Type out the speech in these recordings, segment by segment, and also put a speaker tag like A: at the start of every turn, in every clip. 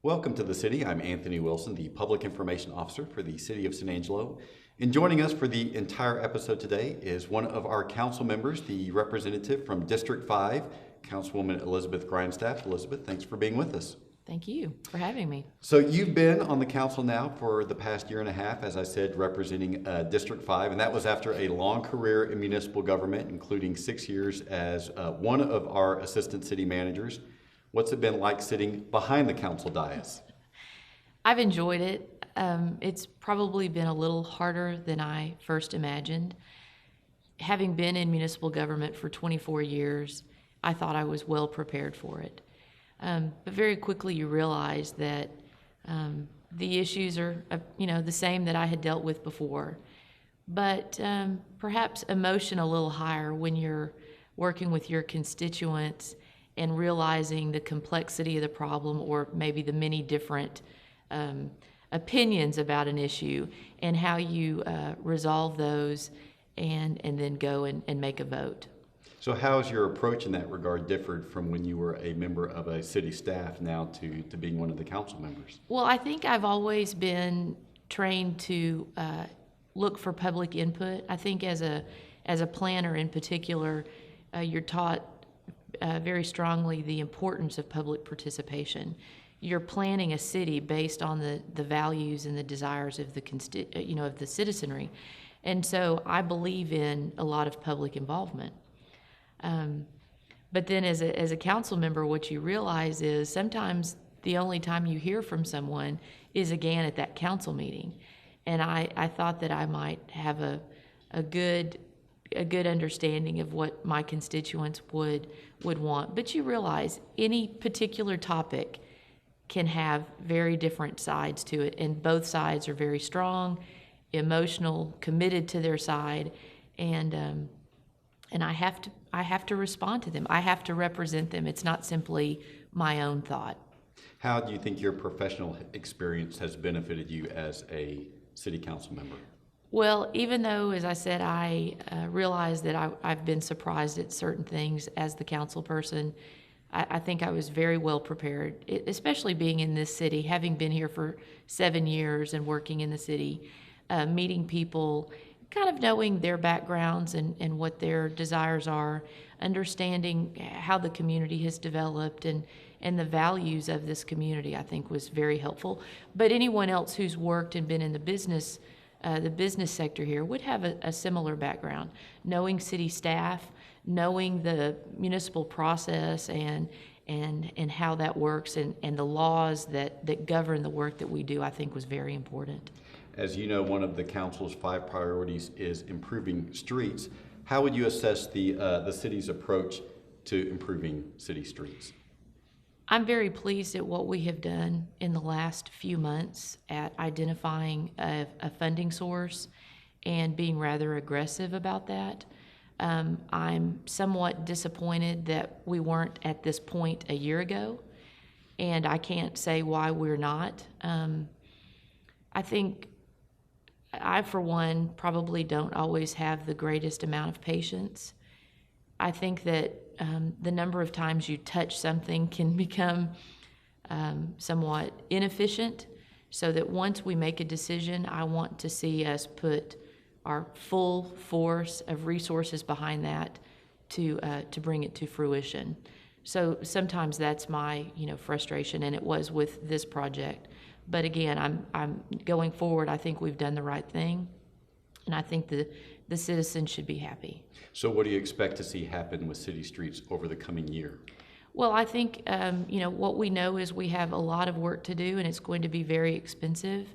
A: Welcome to the City. I'm Anthony Wilson, the Public Information Officer for the City of San Angelo. And joining us for the entire episode today is one of our council members, the representative from District 5, Councilwoman Elizabeth Grindstaff. Elizabeth, thanks for being with us.
B: Thank you for having me.
A: So you've been on the council now for the past year and a half, as I said, representing District 5, and that was after a long career in municipal government, including 6 years as one of our assistant city managers. What's it been like sitting behind the council dais?
B: I've enjoyed it. It's probably been a little harder than I first imagined. Having been in municipal government for 24 years, I thought I was well prepared for it. But very quickly you realize that the issues are, the same that I had dealt with before. But perhaps emotion a little higher when you're working with your constituents and realizing the complexity of the problem, or maybe the many different opinions about an issue, and how you resolve those and then go and make a vote.
A: So how has your approach in that regard differed from when you were a member of a city staff now to being one of the council members?
B: Well, I think I've always been trained to look for public input. I think as a planner in particular, you're taught very strongly the importance of public participation. You're planning a city based on the values and the desires of the citizenry, and so I believe in a lot of public involvement. But then as a council member, what you realize is sometimes the only time you hear from someone is again at that council meeting, and I thought that I might have a good understanding of what my constituents would want. But you realize any particular topic can have very different sides to it, and both sides are very strong, emotional, committed to their side, and I have to respond to them. I have to represent them. It's not simply my own thought.
A: How do you think your professional experience has benefited you as a city council member?
B: Well, even though, as I said, I realized that I've been surprised at certain things as the council person, I think I was very well prepared, especially being in this city, having been here for 7 years and working in the city, meeting people, kind of knowing their backgrounds and what their desires are, understanding how the community has developed and the values of this community, I think was very helpful. But anyone else who's worked and been in the business sector here would have a similar background, knowing city staff, knowing the municipal process and how that works, and the laws that govern the work that we do, I think was very important.
A: As you know, one of the council's 5 priorities is improving streets. How would you assess the city's approach to improving city streets?
B: I'm very pleased at what we have done in the last few months at identifying a funding source and being rather aggressive about that. I'm somewhat disappointed that we weren't at this point a year ago, and I can't say why we're not. I think I, for one, probably don't always have the greatest amount of patience. I think that the number of times you touch something can become somewhat inefficient, so that once we make a decision, I want to see us put our full force of resources behind that to bring it to fruition. So sometimes that's my frustration, and it was with this project. But again, I'm going forward. I think we've done the right thing, and I think the citizens should be happy.
A: So what do you expect to see happen with city streets over the coming year?
B: Well, I think what we know is we have a lot of work to do, and it's going to be very expensive.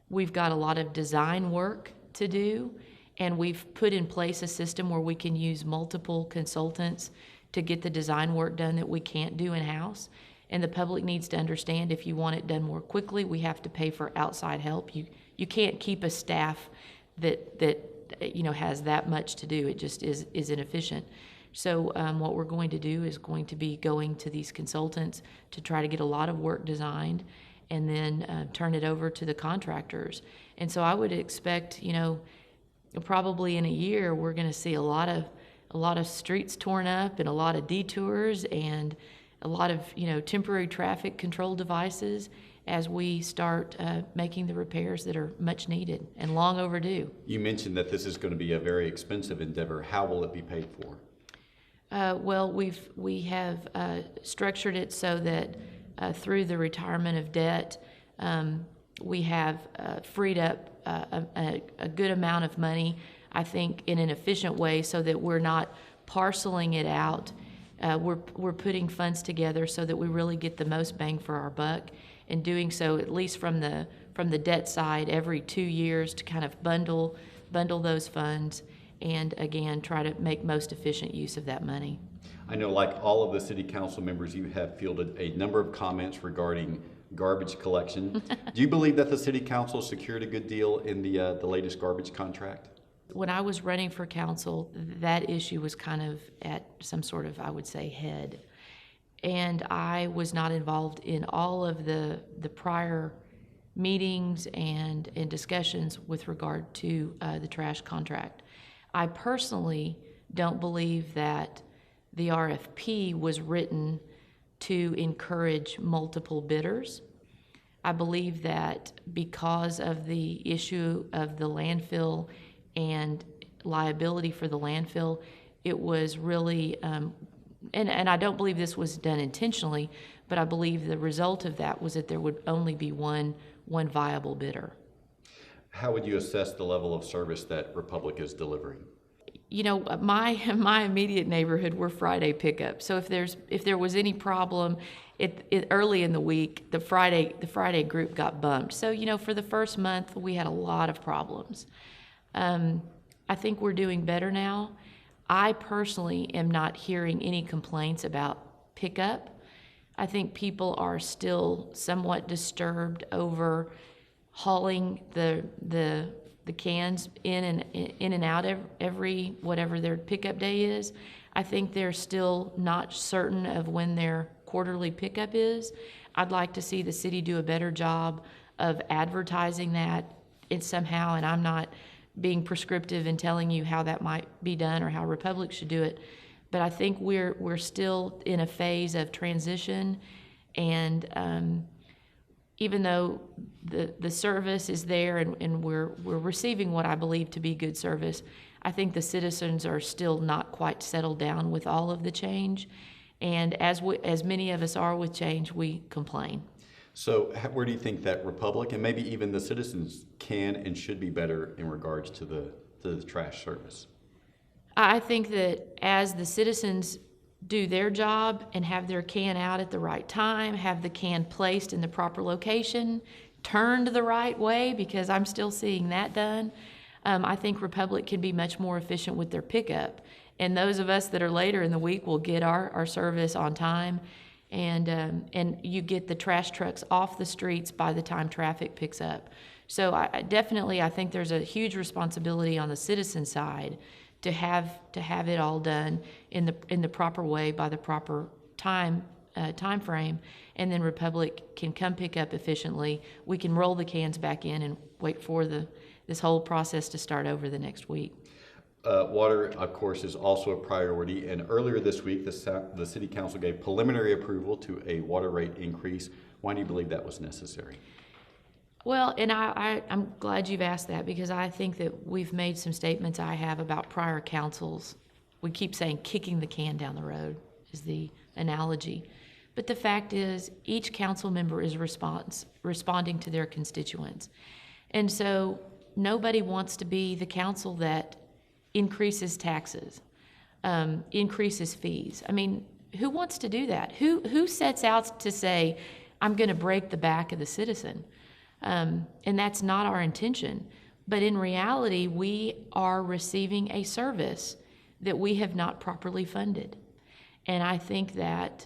B: We've got a lot of design work to do, and we've put in place a system where we can use multiple consultants to get the design work done that we can't do in-house. And the public needs to understand, if you want it done more quickly, we have to pay for outside help. You can't keep a staff that has that much to do. It just is inefficient. So what we're going to do is going to be going to these consultants to try to get a lot of work designed, and then turn it over to the contractors. And so I would expect, probably in a year, we're going to see a lot of streets torn up and a lot of detours and a lot of, temporary traffic control devices as we start making the repairs that are much needed and long overdue.
A: You mentioned that this is going to be a very expensive endeavor. How will it be paid for?
B: Well, we have structured it so that through the retirement of debt, we have freed up a good amount of money, I think, in an efficient way, so that we're not parceling it out. We're putting funds together so that we really get the most bang for our buck, and doing so at least from the debt side every 2 years to kind of bundle those funds and again try to make most efficient use of that money.
A: I know, like all of the city council members, you have fielded a number of comments regarding garbage collection. Do you believe that the city council secured a good deal in the latest garbage contract?
B: When I was running for council, that issue was kind of at some sort of, I would say, head. And I was not involved in all of the prior meetings and discussions with regard to the trash contract. I personally don't believe that the RFP was written to encourage multiple bidders. I believe that because of the issue of the landfill and liability for the landfill, it was really, and I don't believe this was done intentionally, but I believe the result of that was that there would only be one viable bidder.
A: How would you assess the level of service that Republic is delivering?
B: My immediate neighborhood, we're Friday pickup. So if there was any problem, early in the week, the Friday group got bumped. So for the first month, we had a lot of problems. I think we're doing better now. I personally am not hearing any complaints about pickup. I think people are still somewhat disturbed over hauling the cans in and out every whatever their pickup day is. I think they're still not certain of when their quarterly pickup is. I'd like to see the city do a better job of advertising that somehow, and I'm not being prescriptive and telling you how that might be done or how Republic should do it, but I think we're still in a phase of transition, and even though the service is there and we're receiving what I believe to be good service, I think the citizens are still not quite settled down with all of the change, and as many of us are with change, we complain.
A: So where do you think that Republic and maybe even the citizens can and should be better in regards to the trash service?
B: I think that as the citizens do their job and have their can out at the right time, have the can placed in the proper location, turned the right way, because I'm still seeing that done, I think Republic can be much more efficient with their pickup. And those of us that are later in the week will get our service on time, and you get the trash trucks off the streets by the time traffic picks up. So I definitely think there's a huge responsibility on the citizen side to have it all done in the proper way by the proper time frame, and then Republic can come pick up efficiently. We can roll the cans back in and wait for this whole process to start over the next week.
A: Water, of course, is also a priority, and earlier this week, the City Council gave preliminary approval to a water rate increase. Why do you believe that was necessary?
B: Well, and I'm glad you've asked that, because I think that we've made some statements I have about prior councils. We keep saying kicking the can down the road is the analogy. But the fact is, each council member is responding to their constituents. And so nobody wants to be the council that increases taxes, increases fees. I mean, who wants to do that? Who sets out to say, I'm going to break the back of the citizen? And that's not our intention. But in reality, we are receiving a service that we have not properly funded. And I think that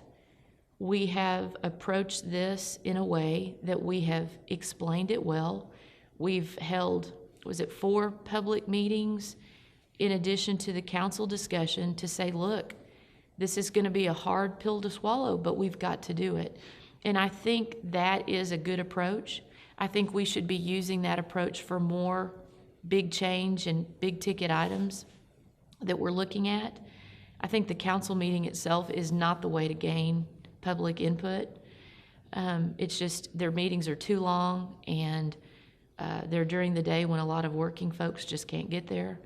B: we have approached this in a way that we have explained it well. We've held, 4 public meetings in addition to the council discussion to say, look, this is going to be a hard pill to swallow, but we've got to do it. And I think that is a good approach. I think we should be using that approach for more big change and big ticket items that we're looking at. I think the council meeting itself is not the way to gain public input. It's just their meetings are too long, and they're during the day when a lot of working folks just can't get there.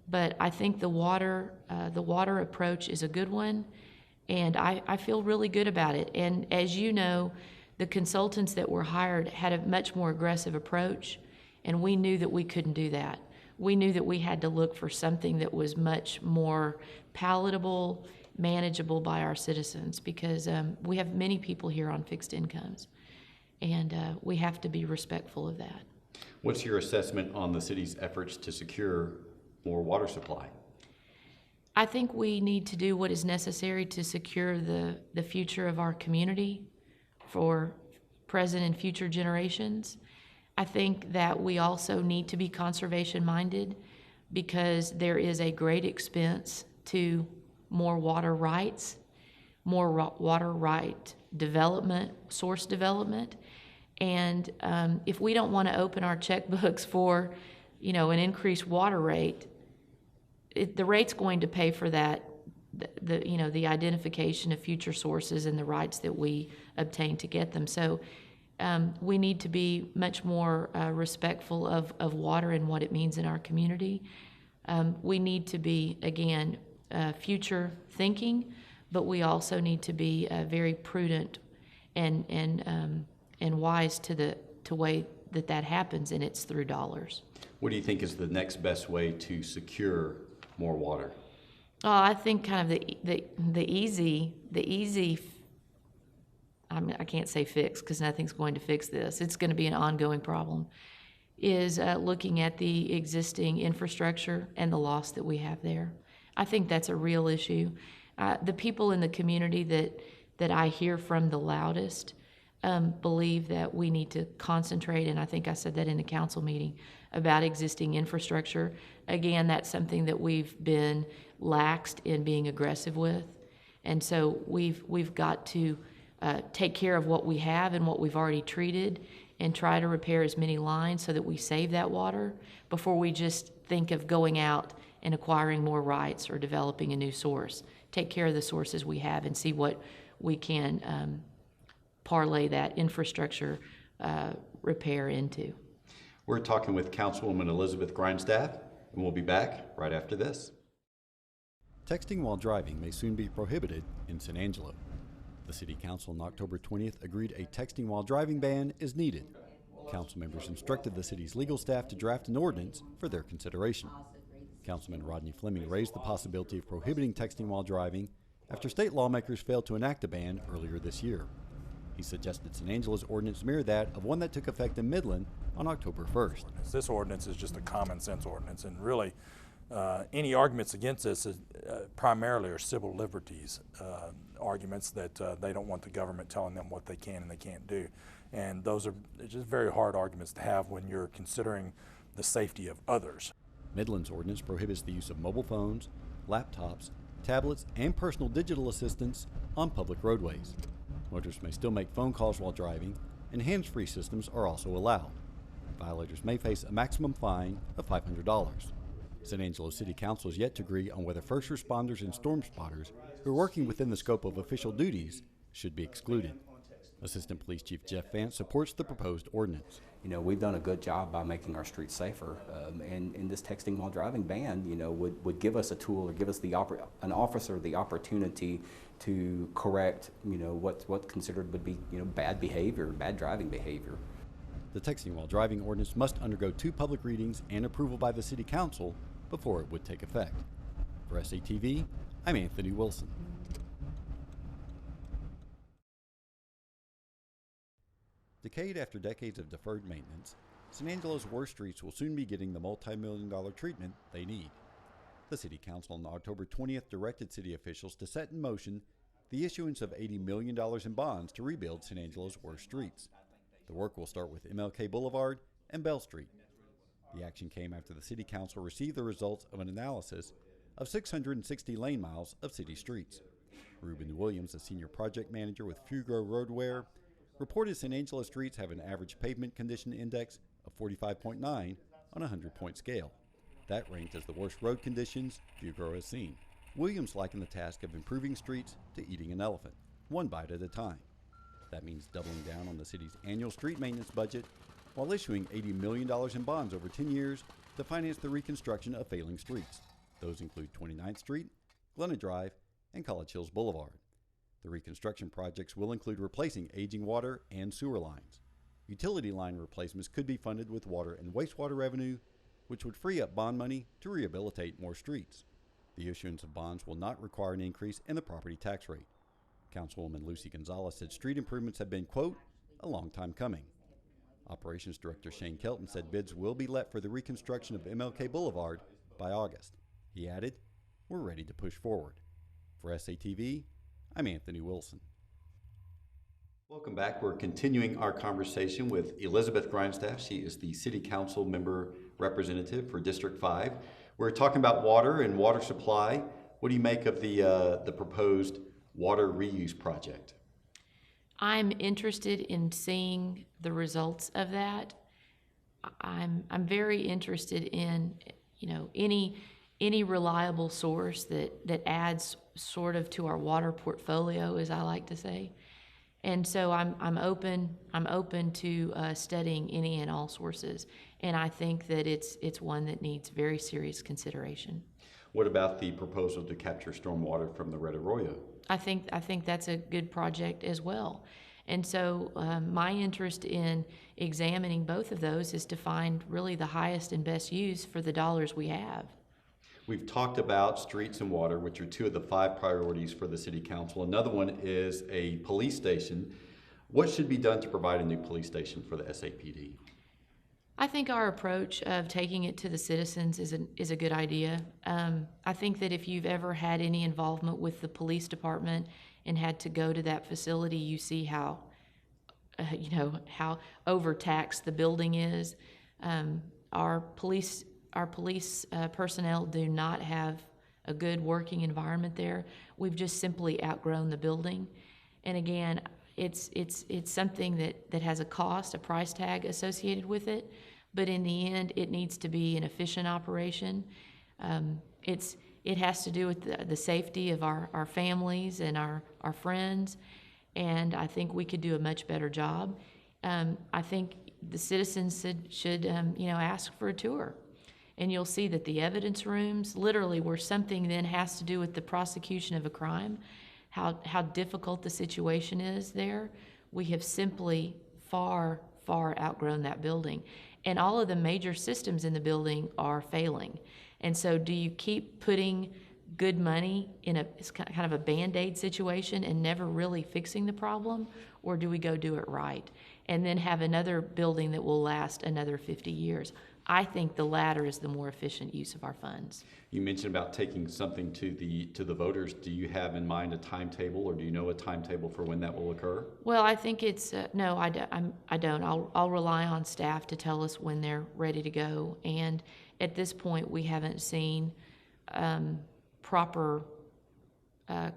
B: But I think the water approach is a good one, and I feel really good about it. And as you know, the consultants that were hired had a much more aggressive approach, and we knew that we couldn't do that. We knew that we had to look for something that was much more palatable, manageable by our citizens, because we have many people here on fixed incomes, and we have to be respectful of that.
A: What's your assessment on the city's efforts to secure more water supply?
B: I think we need to do what is necessary to secure the future of our community for present and future generations. I think that we also need to be conservation-minded, because there is a great expense to more water rights, more water right development, source development. And if we don't want to open our checkbooks for, an increased water rate, the rate's going to pay for that, the identification of future sources and the rights that we obtain to get them. So we need to be much more respectful of water and what it means in our community. We need to be, again, future thinking, but we also need to be very prudent and wise to the way that happens, and it's through dollars.
A: What do you think is the next best way to secure more water?
B: Oh, I think kind of the easy. I can't say fix, because nothing's going to fix this. It's going to be an ongoing problem. Is looking at the existing infrastructure and the loss that we have there. I think that's a real issue. The people in the community that I hear from the loudest believe that we need to concentrate, and I think I said that in the council meeting, about existing infrastructure. Again, that's something that we've been laxed in being aggressive with, and so we've got to take care of what we have and what we've already treated, and try to repair as many lines so that we save that water before we just think of going out and acquiring more rights or developing a new source. Take care of the sources we have and see what we can parlay that infrastructure repair into.
A: We're talking with Councilwoman Elizabeth Grindstaff, and we'll be back right after this. Texting while driving may soon be prohibited in San Angelo. The City Council on October 20th agreed a texting while driving ban is needed. Council members instructed the city's legal staff to draft an ordinance for their consideration. Councilman Rodney Fleming raised the possibility of prohibiting texting while driving after state lawmakers failed to enact a ban earlier this year. He suggested San Angelo's ordinance mirror that of one that took effect in Midland on October 1st.
C: This ordinance is just a common sense ordinance, and really any arguments against this primarily are civil liberties arguments that they don't want the government telling them what they can and they can't do. And those are just very hard arguments to have when you're considering the safety of others.
A: Midland's ordinance prohibits the use of mobile phones, laptops, tablets, and personal digital assistants on public roadways. Motorists may still make phone calls while driving, and hands-free systems are also allowed. Violators may face a maximum fine of $500. San Angelo City Council is yet to agree on whether first responders and storm spotters who are working within the scope of official duties should be excluded. Assistant Police Chief Jeff Vance supports the proposed ordinance.
D: We've done a good job by making our streets safer, and this texting while driving ban, would give us a tool or give us an officer the opportunity to correct, what's considered would be, bad behavior, bad driving behavior.
A: The texting while driving ordinance must undergo 2 public readings and approval by the City Council before it would take effect. For SATV, I'm Anthony Wilson. Decade after decades of deferred maintenance, San Angelo's worst streets will soon be getting the multi-million-dollar treatment they need. The City Council on October 20th directed city officials to set in motion the issuance of $80 million in bonds to rebuild San Angelo's worst streets. The work will start with MLK Boulevard and Bell Street. The action came after the City Council received the results of an analysis of 660 lane miles of city streets. Reuben Williams, a senior project manager with Fugro Roadwear, reported San Angelo streets have an average pavement condition index of 45.9 on a 100-point scale. That ranked as the worst road conditions Bureau has seen. Williams likened the task of improving streets to eating an elephant, one bite at a time. That means doubling down on the city's annual street maintenance budget while issuing $80 million in bonds over 10 years to finance the reconstruction of failing streets. Those include 29th Street, Glenna Drive, and College Hills Boulevard. The reconstruction projects will include replacing aging water and sewer lines. Utility line replacements could be funded with water and wastewater revenue, which would free up bond money to rehabilitate more streets. The issuance of bonds will not require an increase in the property tax rate. Councilwoman Lucy Gonzalez said street improvements have been, quote, a long time coming. Operations Director Shane Kelton said bids will be let for the reconstruction of MLK Boulevard by August. He added, we're ready to push forward. For SATV, I'm Anthony Wilson. Welcome back. We're continuing our conversation with Elizabeth Grindstaff. She is the City Council member representative for District 5. We're talking about water and water supply. What do you make of the proposed water reuse project?
B: I'm interested in seeing the results of that. I'm very interested in, any reliable source that adds sort of to our water portfolio, as I like to say. And so I'm open to studying any and all sources, and I think that it's one that needs very serious consideration.
A: What about the proposal to capture stormwater from the Red Arroyo?
B: I think that's a good project as well. And so my interest in examining both of those is to find really the highest and best use for the dollars we have.
A: We've talked about streets and water, which are two of the 5 priorities for the City Council. Another one is a police station. What should be done to provide a new police station for the SAPD?
B: I think our approach of taking it to the citizens is a good idea. I think that if you've ever had any involvement with the police department and had to go to that facility, you see how overtaxed the building is. Our police personnel do not have a good working environment there. We've just simply outgrown the building. And again, it's something that has a cost, a price tag associated with it, but in the end, it needs to be an efficient operation. It has to do with the safety of our families and our friends, and I think we could do a much better job. I think the citizens should ask for a tour. And you'll see that the evidence rooms, literally where something then has to do with the prosecution of a crime, how difficult the situation is there, we have simply far outgrown that building. And all of the major systems in the building are failing. And so do you keep putting good money in it's kind of a Band-Aid situation and never really fixing the problem, or do we go do it right and then have another building that will last another 50 years? I think the latter is the more efficient use of our funds.
A: You mentioned about taking something to the voters. Do you have in mind a timetable, or do you know a timetable for when that will occur?
B: Well, I think it's no, I don't. I'll rely on staff to tell us when they're ready to go. And at this point, we haven't seen proper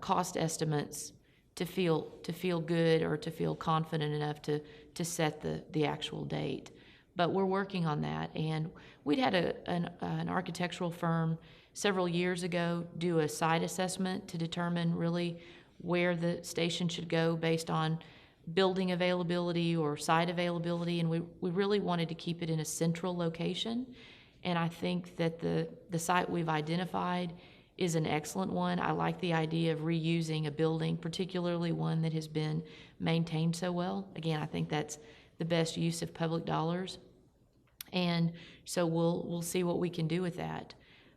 B: cost estimates to feel good or to feel confident enough to set the actual date. But we're working on that, and we'd had an architectural firm several years ago do a site assessment to determine really where the station should go based on building availability or site availability, and we really wanted to keep it in a central location. And I think that the site we've identified is an excellent one. I like the idea of reusing a building, particularly one that has been maintained so well. Again, I think that's the best use of public dollars. And so we'll see what we can do with that.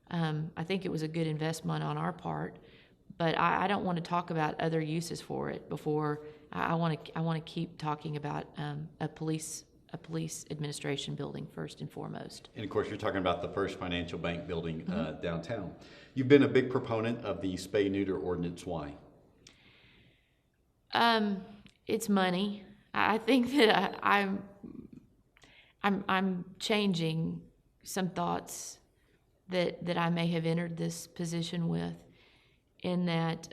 B: I think it was a good investment on our part, but I don't want to talk about other uses for it before I want to keep talking about a police administration building first and foremost.
A: And of course, you're talking about the First Financial Bank building downtown. You've been a big proponent of the spay-neuter ordinance. Why?
B: It's money. I think that I'm changing some thoughts that I may have entered this position with, in that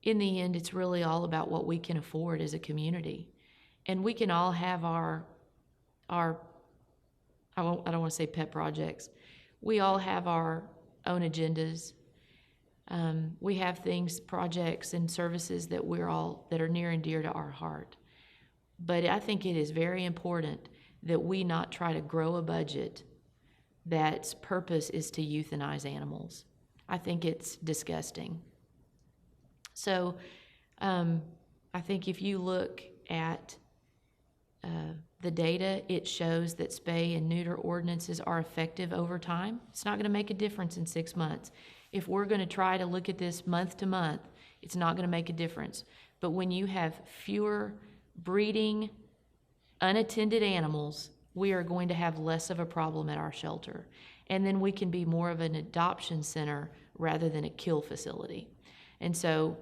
B: in the end, it's really all about what we can afford as a community. And we can all have our I don't want to say pet projects. We all have our own agendas. We have things, projects, and services that that are near and dear to our heart. But I think it is very important that we not try to grow a budget that's purpose is to euthanize animals. I think it's disgusting. So I think if you look at the data, it shows that spay and neuter ordinances are effective over time. It's not going to make a difference in 6 months. If we're going to try to look at this month to month, it's not going to make a difference. But when you have fewer breeding, unattended animals, we are going to have less of a problem at our shelter. And then we can be more of an adoption center rather than a kill facility. And so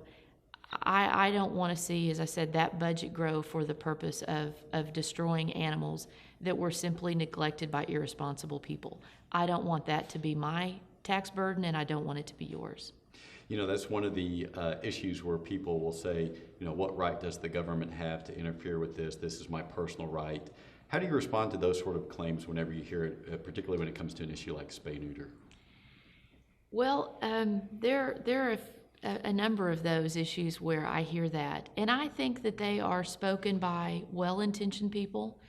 B: I don't want to see, as I said, that budget grow for the purpose of destroying animals that were simply neglected by irresponsible people. I don't want that to be my tax burden, and I don't want it to be yours.
A: You know, that's one of the issues where people will say, you know, what right does the government have to interfere with this? This is my personal right. How do you respond to those sort of claims whenever you hear it, particularly when it comes to an issue like spay-neuter?
B: Well, there are a number of those issues where I hear that. And I think that they are spoken by well-intentioned people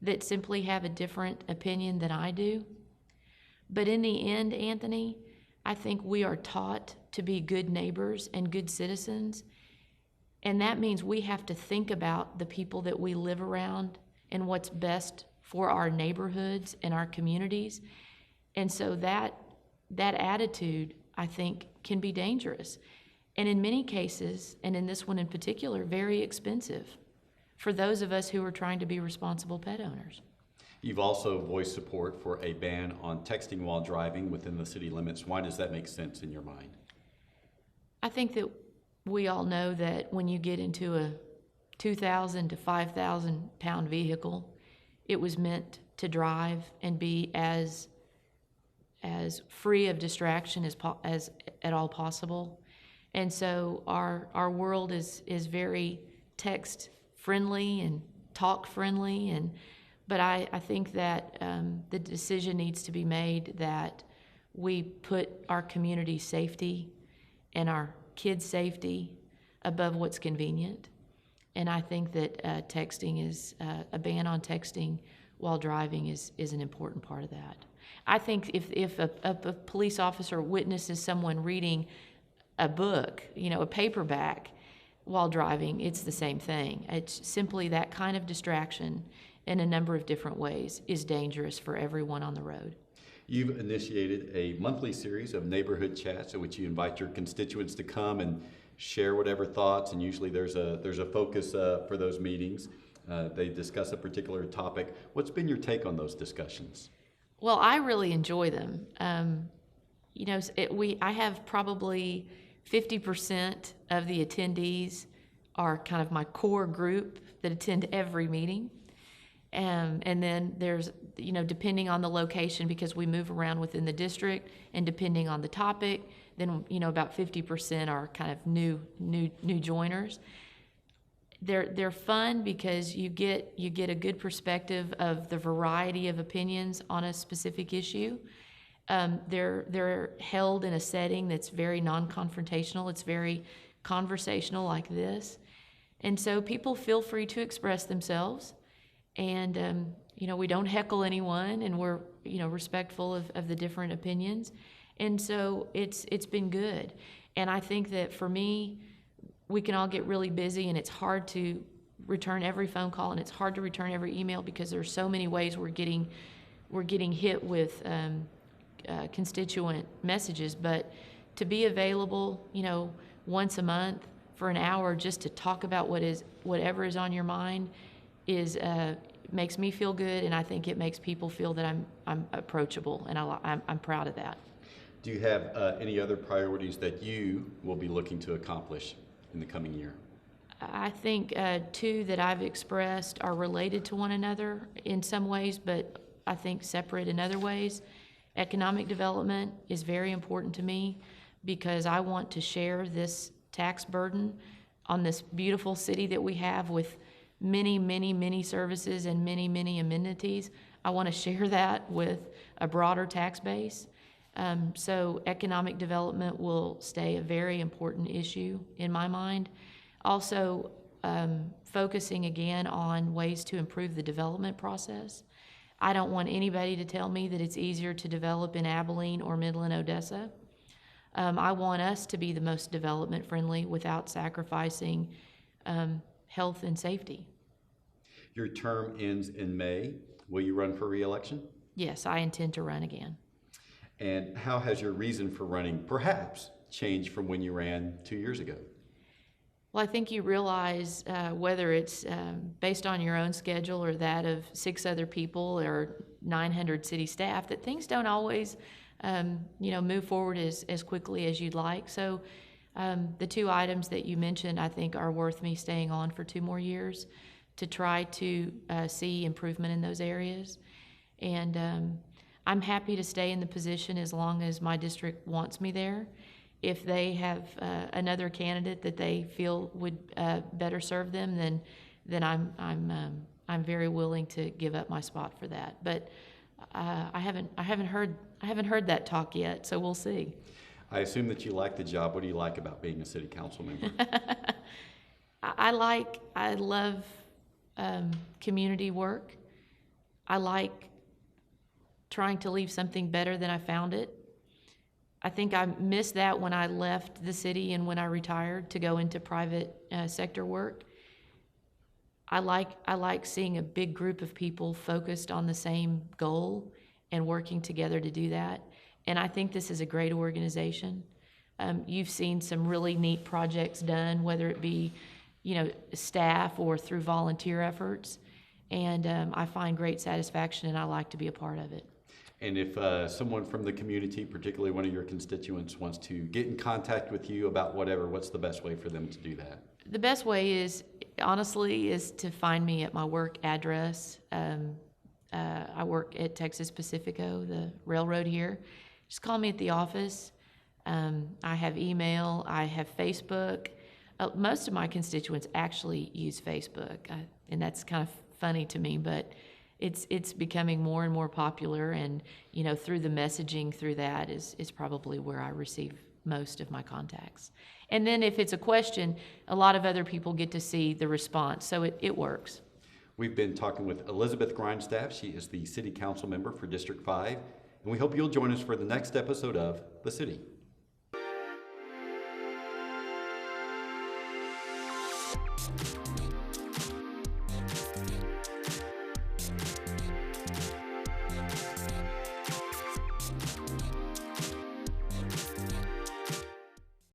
B: that simply have a different opinion than I do. But in the end, Anthony, I think we are taught to be good neighbors and good citizens. And that means we have to think about the people that we live around and what's best for our neighborhoods and our communities. And so that attitude, I think, can be dangerous. And in many cases, and in this one in particular, very expensive for those of us who are trying to be responsible pet owners.
A: You've also voiced support for a ban on texting while driving within the city limits. Why does that make sense in your mind?
B: I think that we all know that when you get into a 2,000 to 5,000 pound vehicle, it was meant to drive and be as free of distraction as at all possible. And so our world is very text friendly and talk friendly, but I think that the decision needs to be made that we put our community safety and our kids' safety above what's convenient. And I think that texting is a ban on texting while driving is an important part of that. I think if a police officer witnesses someone reading a book, you know, a paperback while driving, it's the same thing. It's simply that kind of distraction in a number of different ways is dangerous for everyone on the road.
A: You've initiated a monthly series of neighborhood chats in which you invite your constituents to come and share whatever thoughts, and usually there's a focus for those meetings. They discuss a particular topic. What's been your take on those discussions?
B: Well, I really enjoy them. You know, I have probably 50% of the attendees are kind of my core group that attend every meeting. And then there's, you know, depending on the location, because we move around within the district, and depending on the topic, then, you know, about 50% are kind of new joiners. They're fun because you get a good perspective of the variety of opinions on a specific issue. They're held in a setting that's very non-confrontational. It's very conversational like this. And so people feel free to express themselves. And, you know, we don't heckle anyone, and we're, you know, respectful of the different opinions. And so it's been good. And I think that for me, we can all get really busy, and it's hard to return every phone call, and it's hard to return every email because there's so many ways we're getting hit with constituent messages. But to be available, you know, once a month for an hour just to talk about whatever is on your mind is makes me feel good, and I think it makes people feel that I'm approachable, and I'm proud of that.
A: Do you have any other priorities that you will be looking to accomplish in the coming year?
B: I think two that I've expressed are related to one another in some ways, but I think separate in other ways. Economic development is very important to me because I want to share this tax burden on this beautiful city that we have with many, many, many services and many, many amenities. I want to share that with a broader tax base. So economic development will stay a very important issue in my mind. Also, focusing again on ways to improve the development process. I don't want anybody to tell me that it's easier to develop in Abilene or Midland, Odessa. I want us to be the most development friendly without sacrificing health and safety.
A: Your term ends in May. Will you run for re-election?
B: Yes, I intend to run again.
A: And how has your reason for running perhaps changed from when you ran 2 years ago?
B: Well, I think you realize whether it's based on your own schedule or that of 6 other people or 900 city staff, that things don't always move forward as quickly as you'd like. So the 2 items that you mentioned, I think, are worth me staying on for 2 more years to try to see improvement in those areas. And I'm happy to stay in the position as long as my district wants me there. If they have another candidate that they feel would better serve them, then I'm very willing to give up my spot for that. But I haven't heard that talk yet, so we'll see.
A: I assume that you like the job. What do you like about being a city council member?
B: I love community work. I like trying to leave something better than I found it. I think I missed that when I left the city and when I retired to go into private sector work. I like seeing a big group of people focused on the same goal and working together to do that. And I think this is a great organization. You've seen some really neat projects done, whether it be, staff or through volunteer efforts. And I find great satisfaction, and I like to be a part of it.
A: And if someone from the community, particularly one of your constituents, wants to get in contact with you about whatever, what's the best way for them to do that?
B: The best way is to find me at my work address. I work at Texas Pacifico, the railroad here. Just call me at the office. I have email, I have Facebook. Most of my constituents actually use Facebook, and that's kind of funny to me, but it's becoming more and more popular, and through the messaging through that is probably where I receive most of my contacts. And then if it's a question, a lot of other people get to see the response, so it works.
A: We've been talking with Elizabeth Grindstaff. She is the City Council member for District 5, and we hope you'll join us for the next episode of The City.